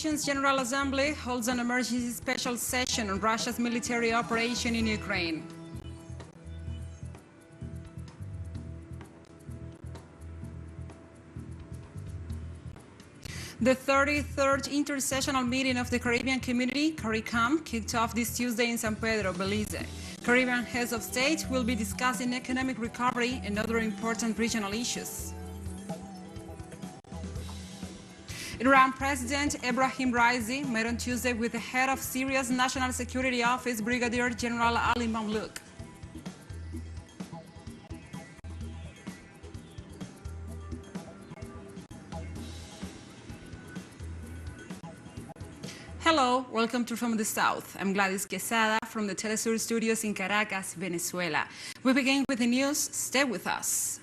Nations General Assembly holds an emergency special session on Russia's military operation in Ukraine. The 33rd inter-sessional meeting of the Caribbean Community, CARICOM, kicked off this Tuesday in San Pedro, Belize. Caribbean heads of state will be discussing economic recovery and other important regional issues. Iran President Ebrahim Raisi met on Tuesday with the head of Syria's National Security Office, Brigadier General Ali Mamlouk. Hello, welcome to From the South. I'm Gladys Quesada from the teleSUR studios in Caracas, Venezuela. We begin with the news. Stay with us.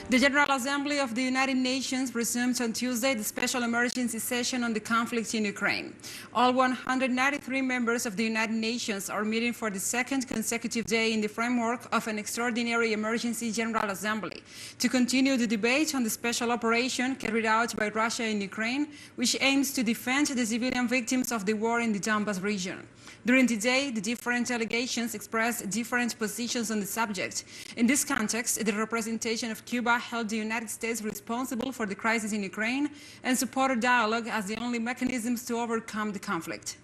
The General Assembly of the United Nations resumed on Tuesday the special emergency session on the conflict in Ukraine. All 193 members of the United Nations are meeting for the second consecutive day in the framework of an extraordinary emergency General Assembly to continue the debate on the special operation carried out by Russia in Ukraine, which aims to defend the civilian victims of the war in the Donbas region. During the day, the different delegations expressed different positions on the subject. In this context, the representation of Cuba held the United States responsible for the crisis in Ukraine and supported dialogue as the only mechanisms to overcome the conflict.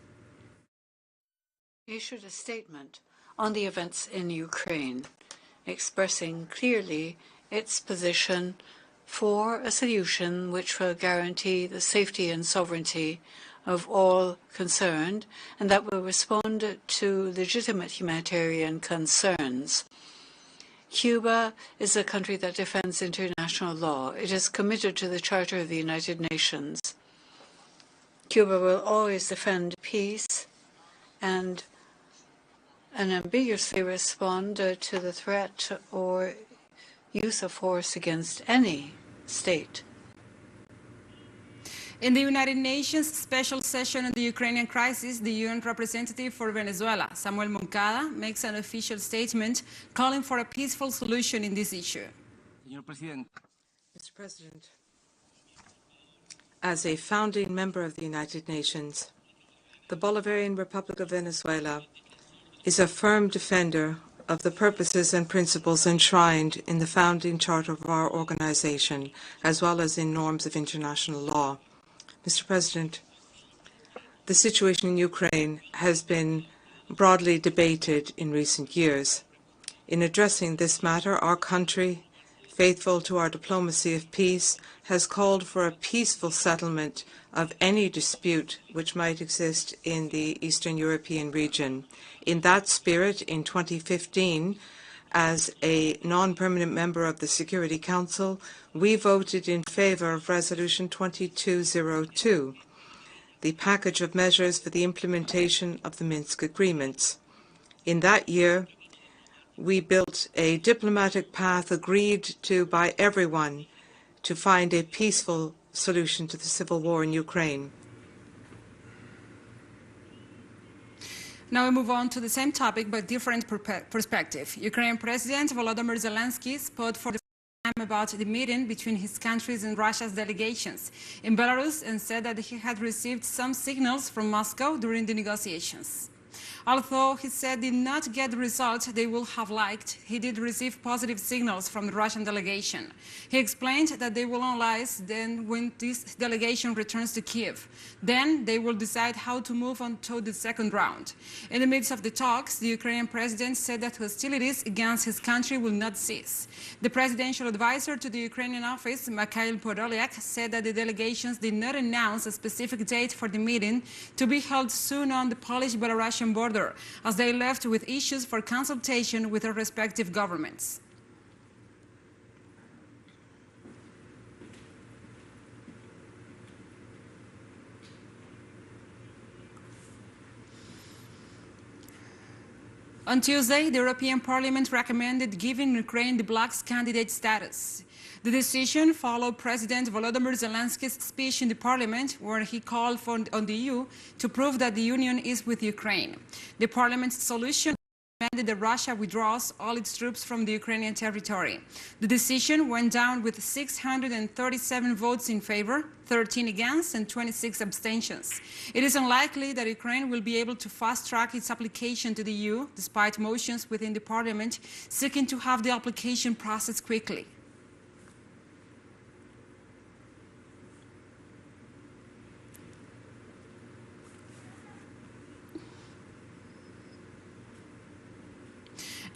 He issued a statement on the events in Ukraine, expressing clearly its position for a solution which will guarantee the safety and sovereignty of all concerned, and that will respond to legitimate humanitarian concerns. Cuba is a country that defends international law. It is committed to the Charter of the United Nations. Cuba will always defend peace and unambiguously respond to the threat or use of force against any state. In the United Nations special session on the Ukrainian crisis, the UN representative for Venezuela, Samuel Moncada, makes an official statement calling for a peaceful solution in this issue. Mr. President, as a founding member of the United Nations, the Bolivarian Republic of Venezuela is a firm defender of the purposes and principles enshrined in the founding charter of our organization, as well as in norms of international law. Mr. President, the situation in Ukraine has been broadly debated in recent years. In addressing this matter, our country, faithful to our diplomacy of peace, has called for a peaceful settlement of any dispute which might exist in the Eastern European region. In that spirit, in 2015, as a non-permanent member of the Security Council, we voted in favor of Resolution 2202, the package of measures for the implementation of the Minsk agreements. In that year, we built a diplomatic path agreed to by everyone to find a peaceful solution to the civil war in Ukraine. Now we move on to the same topic but different perspective. Ukrainian President Volodymyr Zelensky spoke for the first time about the meeting between his country's and Russia's delegations in Belarus and said that he had received some signals from Moscow during the negotiations. Although he said did not get the results they would have liked, he did receive positive signals from the Russian delegation. He explained that they will analyze then when this delegation returns to Kiev. Then they will decide how to move on to the second round. In the midst of the talks, the Ukrainian president said that hostilities against his country will not cease. The presidential advisor to the Ukrainian office, Mikhail Podolyak, said that the delegations did not announce a specific date for the meeting to be held soon on the Polish-Belarusian border, as they left with issues for consultation with their respective governments. On Tuesday, the European Parliament recommended giving Ukraine the bloc's candidate status. The decision followed President Volodymyr Zelensky's speech in the Parliament, where he called on the EU to prove that the Union is with Ukraine. The Parliament's solution that Russia withdraws all its troops from the Ukrainian territory. The decision went down with 637 votes in favor, 13 against, and 26 abstentions. It is unlikely that Ukraine will be able to fast-track its application to the EU, despite motions within the parliament seeking to have the application processed quickly.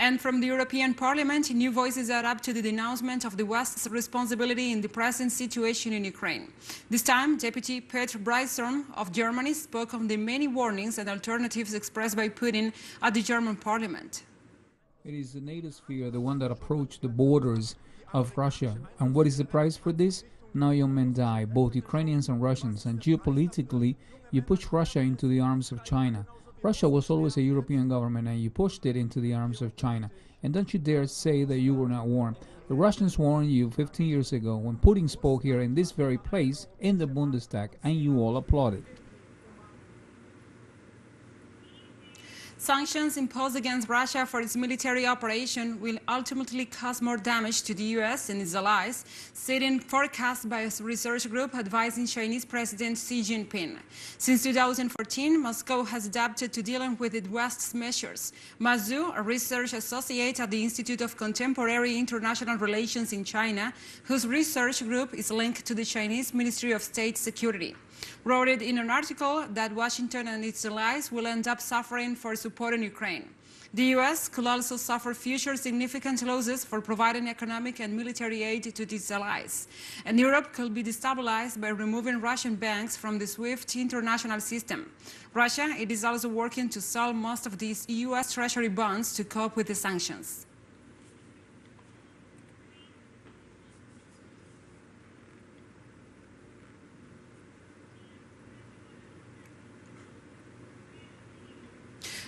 And from the European Parliament, new voices are up to the denouncement of the West's responsibility in the present situation in Ukraine. This time, Deputy Petr Bryson of Germany spoke on the many warnings and alternatives expressed by Putin at the German Parliament. It is the NATO sphere, the one that approached the borders of Russia. And what is the price for this? Now young men die, both Ukrainians and Russians. And geopolitically, you push Russia into the arms of China. Russia was always a European government, and you pushed it into the arms of China. And don't you dare say that you were not warned. The Russians warned you 15 years ago when Putin spoke here in this very place, in the Bundestag, and you all applauded. Sanctions imposed against Russia for its military operation will ultimately cause more damage to the US and its allies, citing forecasts by a research group advising Chinese President Xi Jinping. Since 2014, Moscow has adapted to dealing with the West's measures. Ma Zhu, a research associate at the Institute of Contemporary International Relations in China, whose research group is linked to the Chinese Ministry of State Security, wrote it in an article that Washington and its allies will end up suffering for supporting Ukraine. The US could also suffer future significant losses for providing economic and military aid to its allies. And Europe could be destabilized by removing Russian banks from the SWIFT international system. Russia, it is also working to sell most of these US Treasury bonds to cope with the sanctions.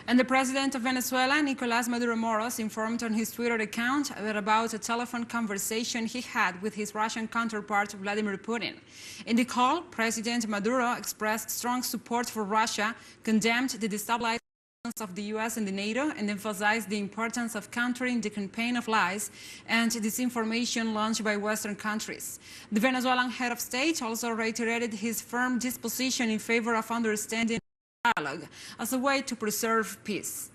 And the president of Venezuela, Nicolás Maduro Moros, informed on his Twitter account about a telephone conversation he had with his Russian counterpart, Vladimir Putin. In the call, President Maduro expressed strong support for Russia, condemned the destabilization of the US and the NATO, and emphasized the importance of countering the campaign of lies and disinformation launched by Western countries. The Venezuelan head of state also reiterated his firm disposition in favor of understanding dialogue as a way to preserve peace.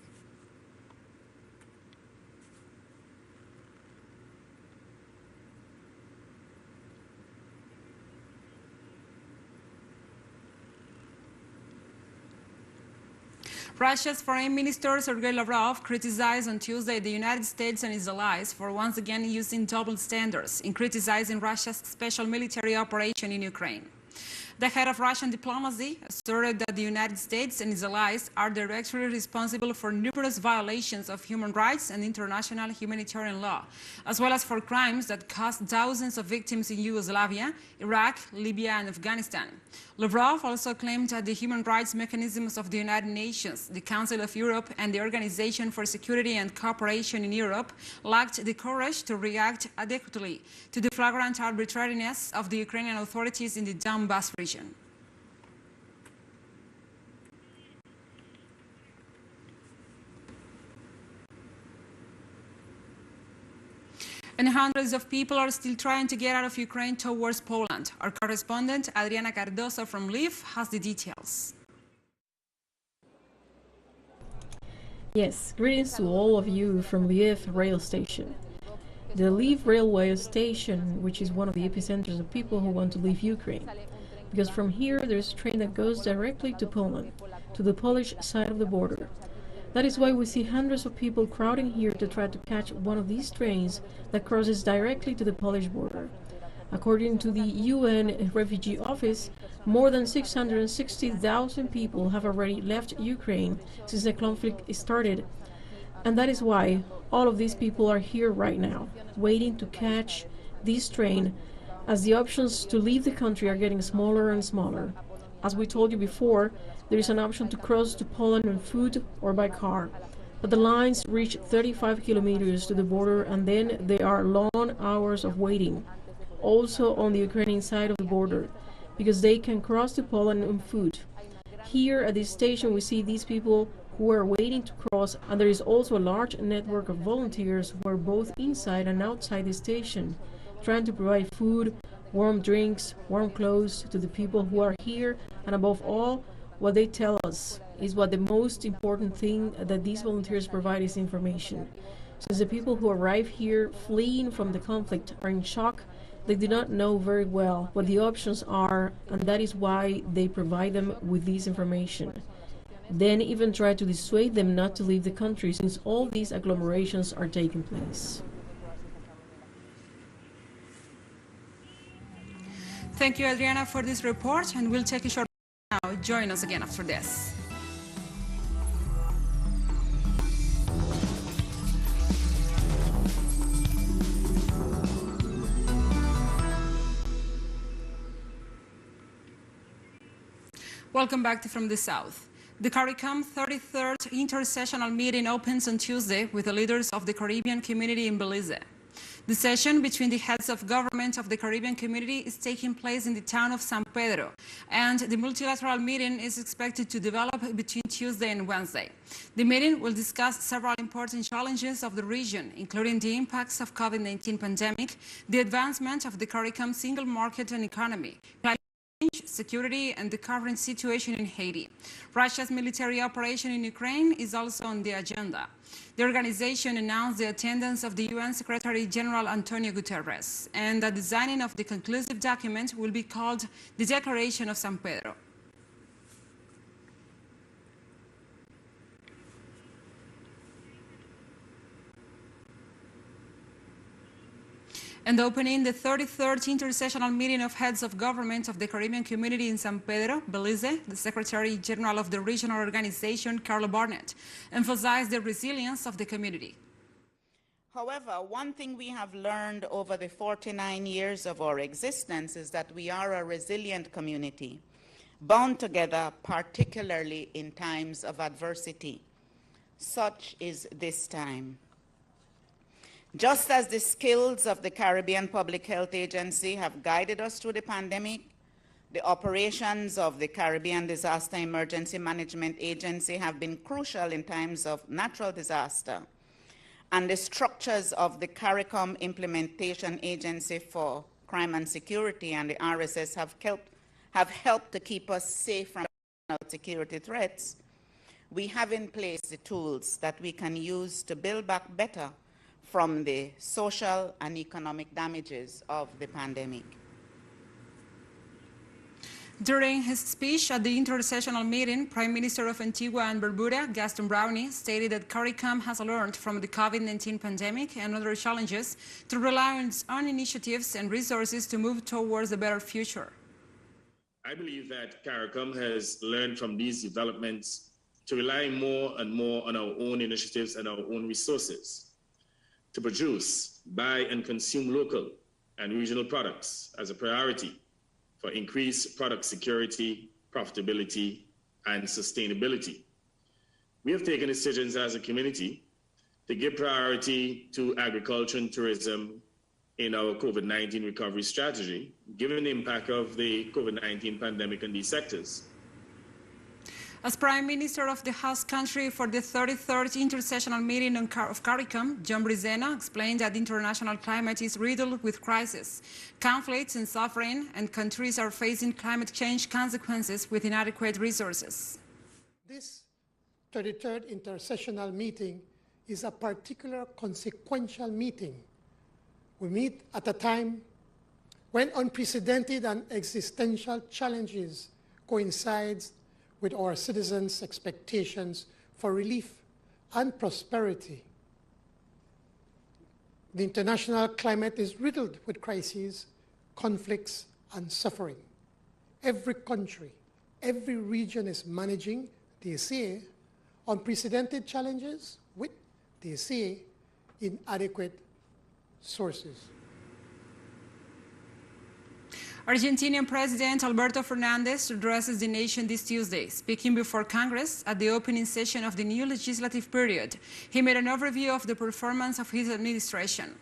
Russia's Foreign Minister Sergei Lavrov criticized on Tuesday the United States and its allies for once again using double standards in criticizing Russia's special military operation in Ukraine. The head of Russian diplomacy asserted that the United States and its allies are directly responsible for numerous violations of human rights and international humanitarian law, as well as for crimes that cost thousands of victims in Yugoslavia, Iraq, Libya, and Afghanistan. Lavrov also claimed that the human rights mechanisms of the United Nations, the Council of Europe, and the Organization for Security and Cooperation in Europe lacked the courage to react adequately to the flagrant arbitrariness of the Ukrainian authorities in the Donbas region. And hundreds of people are still trying to get out of Ukraine towards Poland. Our correspondent, Adriana Cardoso from Lviv, has the details. Yes, greetings to all of you from Lviv rail station. The Lviv railway station, which is one of the epicenters of people who want to leave Ukraine. Because from here, there's a train that goes directly to Poland, to the Polish side of the border. That is why we see hundreds of people crowding here to try to catch one of these trains that crosses directly to the Polish border. According to the UN Refugee Office, more than 660,000 people have already left Ukraine since the conflict started. And that is why all of these people are here right now, waiting to catch this train, as the options to leave the country are getting smaller and smaller. As we told you before, there is an option to cross to Poland on foot or by car, but the lines reach 35 kilometers to the border, and then there are long hours of waiting, also on the Ukrainian side of the border, because they can cross to Poland on foot. Here at this station we see these people who are waiting to cross, and there is also a large network of volunteers who are both inside and outside the station, trying to provide food, warm drinks, warm clothes to the people who are here, and above all, what they tell us is what the most important thing that these volunteers provide is information. Since the people who arrive here fleeing from the conflict are in shock, they do not know very well what the options are, and that is why they provide them with this information. Then even try to dissuade them not to leave the country, since all these agglomerations are taking place. Thank you, Adriana, for this report, and we'll take a short break now. Join us again after this. Welcome back to From the South. The CARICOM 33rd inter-sessional meeting opens on Tuesday with the leaders of the Caribbean community in Belize. The session between the heads of government of the Caribbean community is taking place in the town of San Pedro, and the multilateral meeting is expected to develop between Tuesday and Wednesday. The meeting will discuss several important challenges of the region, including the impacts of COVID-19 pandemic, the advancement of the CARICOM single market and economy, security, and the current situation in Haiti. Russia's military operation in Ukraine is also on the agenda. The organization announced the attendance of the UN Secretary General Antonio Guterres, and the designing of the conclusive document will be called the Declaration of San Pedro. And opening the 33rd inter-sessional meeting of heads of government of the Caribbean community in San Pedro, Belize, the Secretary General of the regional organization, Carlo Barnett, emphasized the resilience of the community. However, one thing we have learned over the 49 years of our existence is that we are a resilient community, bound together particularly in times of adversity. Such is this time. Just as the skills of the Caribbean Public Health Agency have guided us through the pandemic, the operations of the Caribbean Disaster Emergency Management Agency have been crucial in times of natural disaster. And the structures of the CARICOM Implementation Agency for Crime and Security and the RSS have helped to keep us safe from security threats. We have in place the tools that we can use to build back better from the social and economic damages of the pandemic. During his speech at the inter-sessional meeting, Prime Minister of Antigua and Barbuda, Gaston Brownie, stated that CARICOM has learned from the COVID-19 pandemic and other challenges to rely on its own initiatives and resources to move towards a better future. I believe that CARICOM has learned from these developments to rely more and more on our own initiatives and our own resources, to produce, buy, and consume local and regional products as a priority for increased product security, profitability, and sustainability. We have taken decisions as a community to give priority to agriculture and tourism in our COVID-19 recovery strategy, given the impact of the COVID-19 pandemic on these sectors. As Prime Minister of the host country for the 33rd inter-sessional meeting of CARICOM, John Brizena explained that the international climate is riddled with crises, conflicts and suffering, and countries are facing climate change consequences with inadequate resources. This 33rd inter-sessional meeting is a particular consequential meeting. We meet at a time when unprecedented and existential challenges coincide with our citizens' expectations for relief and prosperity. The international climate is riddled with crises, conflicts, and suffering. Every country, every region is managing, they say, unprecedented challenges with, they say, inadequate sources. Argentinian President Alberto Fernandez addresses the nation this Tuesday. Speaking before Congress at the opening session of the new legislative period, he made an overview of the performance of his administration.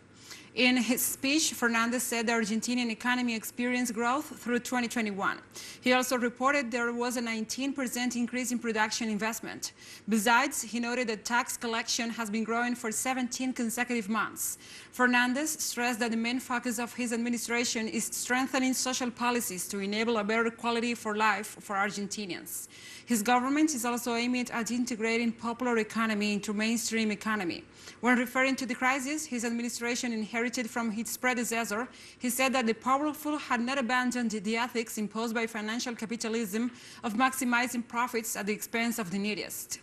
In his speech, Fernandez said the Argentinian economy experienced growth through 2021. He also reported there was a 19% increase in production investment. Besides, he noted that tax collection has been growing for 17 consecutive months. Fernandez stressed that the main focus of his administration is strengthening social policies to enable a better quality for life for Argentinians. His government is also aiming at integrating popular economy into mainstream economy. When referring to the crisis his administration inherited from its predecessor, he said that the powerful had not abandoned the ethics imposed by financial capitalism of maximizing profits at the expense of the neediest.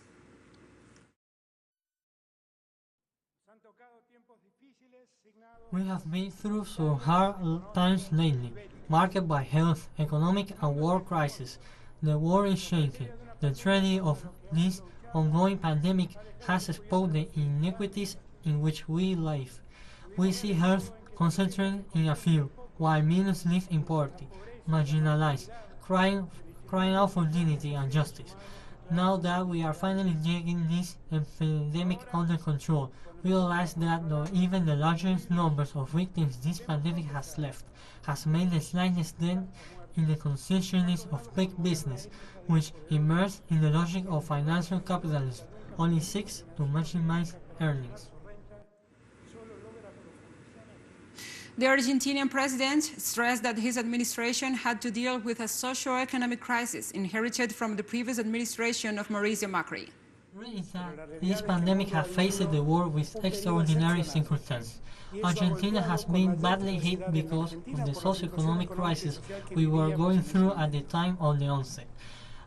We have been through some hard times lately, marked by health, economic and war crisis. The world is shaking. The tragedy of this ongoing pandemic has exposed the inequities in which we live. We see health concentrated in a few, while millions live in poverty, marginalized, crying out for dignity and justice. Now that we are finally getting this epidemic under control, we realize that though even the largest numbers of victims this pandemic has left, has made the slightest dent in the consciousness of big business, which, immersed in the logic of financial capitalism, only seeks to maximize earnings. The Argentinian president stressed that his administration had to deal with a socio-economic crisis inherited from the previous administration of Mauricio Macri. This pandemic has faced the world with extraordinary circumstances. Argentina has been badly hit because of the socio-economic crisis we were going through at the time of the onset.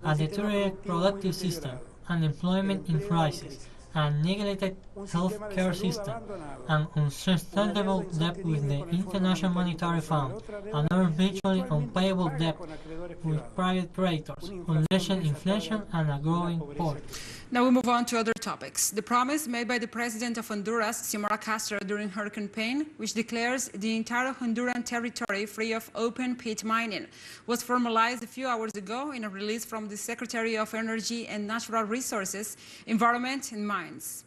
A deteriorated productive system, unemployment in crisis, a neglected health care system, an unsustainable debt with the International Monetary Fund, another virtually unpayable debt with private creditors, unleashed inflation, and a growing poverty. Now we move on to other topics. The promise made by the president of Honduras, Xiomara Castro, during her campaign, which declares the entire Honduran territory free of open-pit mining, was formalized a few hours ago in a release from the Secretary of Energy and Natural Resources, Environment and Mines.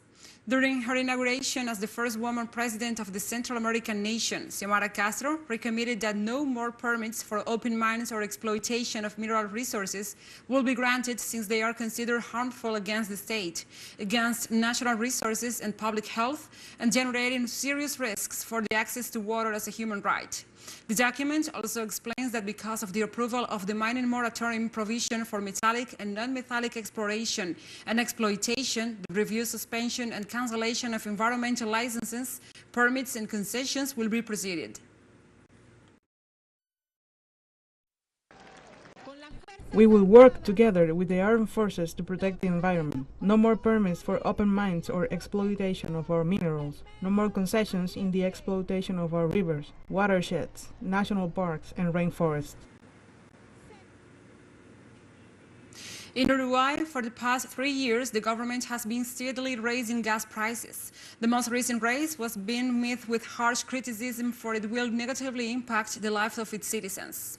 During her inauguration as the first woman president of the Central American nation, Xiomara Castro recommitted that no more permits for open mines or exploitation of mineral resources will be granted since they are considered harmful against the state, against natural resources and public health, and generating serious risks for the access to water as a human right. The document also explains that because of the approval of the mining moratorium provision for metallic and non-metallic exploration and exploitation, the review, suspension, and cancellation of environmental licenses, permits, and concessions will be proceeded. We will work together with the armed forces to protect the environment. No more permits for open mines or exploitation of our minerals. No more concessions in the exploitation of our rivers, watersheds, national parks, and rainforests. In Uruguay, for the past 3 years, the government has been steadily raising gas prices. The most recent raise was being met with harsh criticism, for it will negatively impact the lives of its citizens.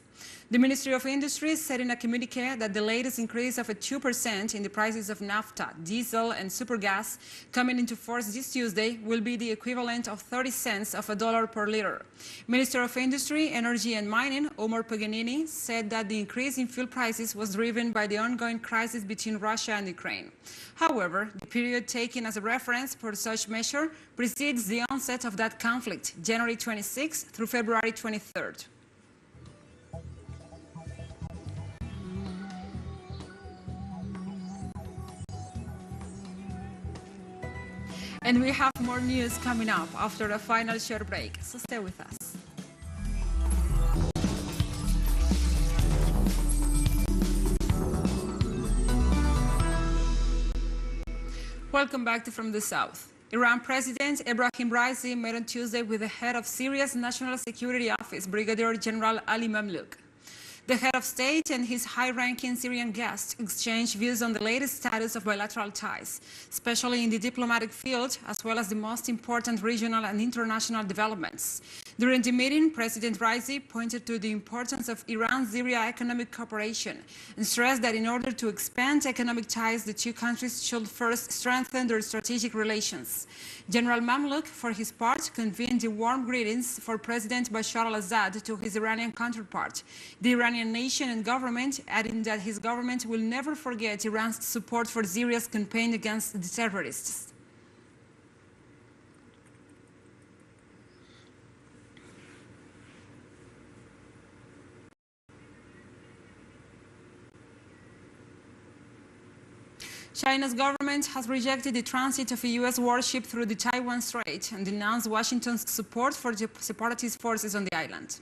The Ministry of Industry said in a communiqué that the latest increase of 2% in the prices of naphtha, diesel, and supergas coming into force this Tuesday will be the equivalent of 30 cents of $1 per liter. Minister of Industry, Energy and Mining, Omar Paganini, said that the increase in fuel prices was driven by the ongoing crisis between Russia and Ukraine. However, the period taken as a reference for such measure precedes the onset of that conflict, January 26 through February 23rd. And we have more news coming up after a final short break, so stay with us. Welcome back to From the South. Iran President Ebrahim Raisi met on Tuesday with the head of Syria's National Security Office, Brigadier General Ali Mamlouk. The head of state and his high-ranking Syrian guest exchanged views on the latest status of bilateral ties, especially in the diplomatic field, as well as the most important regional and international developments. During the meeting, President Raisi pointed to the importance of Iran-Syria economic cooperation and stressed that in order to expand economic ties, the two countries should first strengthen their strategic relations. General Mamluk, for his part, convened the warm greetings for President Bashar al-Assad to his Iranian counterpart, the Iranian nation and government, adding that his government will never forget Iran's support for Syria's campaign against the terrorists. China's government has rejected the transit of a U.S. warship through the Taiwan Strait and denounced Washington's support for the separatist forces on the island.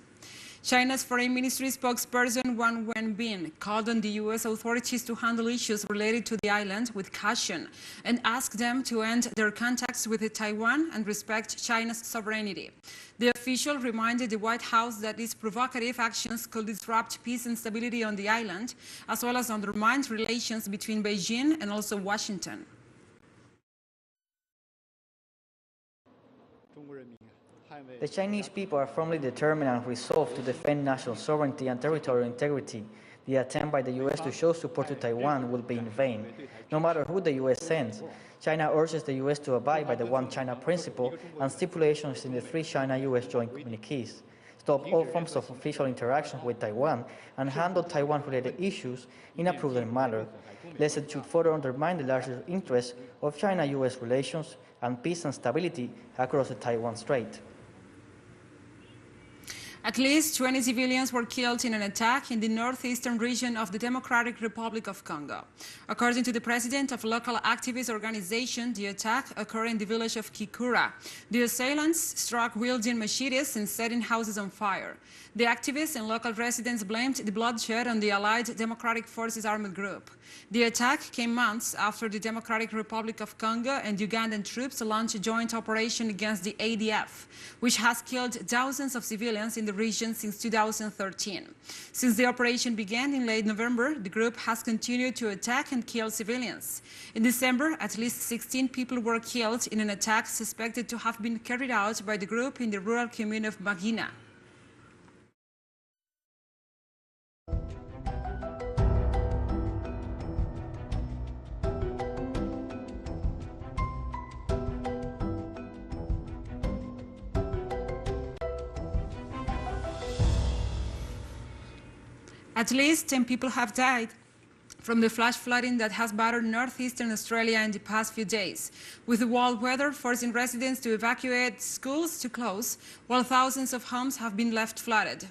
China's Foreign Ministry spokesperson Wang Wenbin called on the U.S. authorities to handle issues related to the island with caution and asked them to end their contacts with Taiwan and respect China's sovereignty. The official reminded the White House that these provocative actions could disrupt peace and stability on the island, as well as undermine relations between Beijing and also Washington. The Chinese people are firmly determined and resolved to defend national sovereignty and territorial integrity. The attempt by the U.S. to show support to Taiwan will be in vain. No matter who the U.S. sends, China urges the U.S. to abide by the One China principle and stipulations in the 3 China-U.S. joint communiques, stop all forms of official interaction with Taiwan, and handle Taiwan-related issues in a prudent manner, lest it should further undermine the larger interests of China-U.S. relations and peace and stability across the Taiwan Strait. At least 20 civilians were killed in an attack in the northeastern region of the Democratic Republic of Congo. According to the president of local activist organization, the attack occurred in the village of Kikura. The assailants struck wielding machetes and setting houses on fire. The activists and local residents blamed the bloodshed on the Allied Democratic Forces armed group. The attack came months after the Democratic Republic of Congo and Ugandan troops launched a joint operation against the ADF, which has killed thousands of civilians in the region since 2013. Since the operation began in late November, the group has continued to attack and kill civilians. In December, at least 16 people were killed in an attack suspected to have been carried out by the group in the rural commune of Magina. At least 10 people have died from the flash flooding that has battered northeastern Australia in the past few days, with the wild weather forcing residents to evacuate, schools to close, while thousands of homes have been left flooded.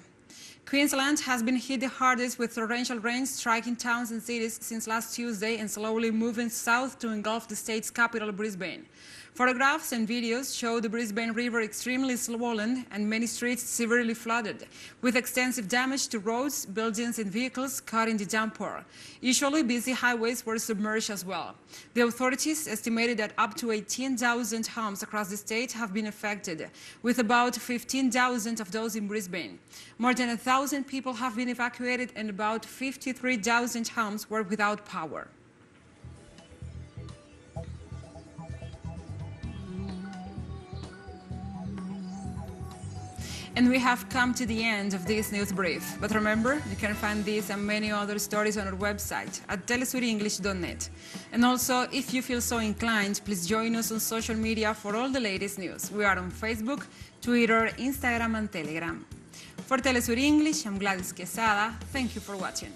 Queensland has been hit the hardest with torrential rains striking towns and cities since last Tuesday and slowly moving south to engulf the state's capital, Brisbane. Photographs and videos show the Brisbane River extremely swollen and many streets severely flooded, with extensive damage to roads, buildings and vehicles caught in the downpour. Usually busy highways were submerged as well. The authorities estimated that up to 18,000 homes across the state have been affected, with about 15,000 of those in Brisbane. More than 1,000 people have been evacuated and about 53,000 homes were without power. And we have come to the end of this news brief. But remember, you can find these and many other stories on our website at telesurenglish.net. And also, if you feel so inclined, please join us on social media for all the latest news. We are on Facebook, Twitter, Instagram, and Telegram. For Telesur English, I'm Gladys Quesada. Thank you for watching.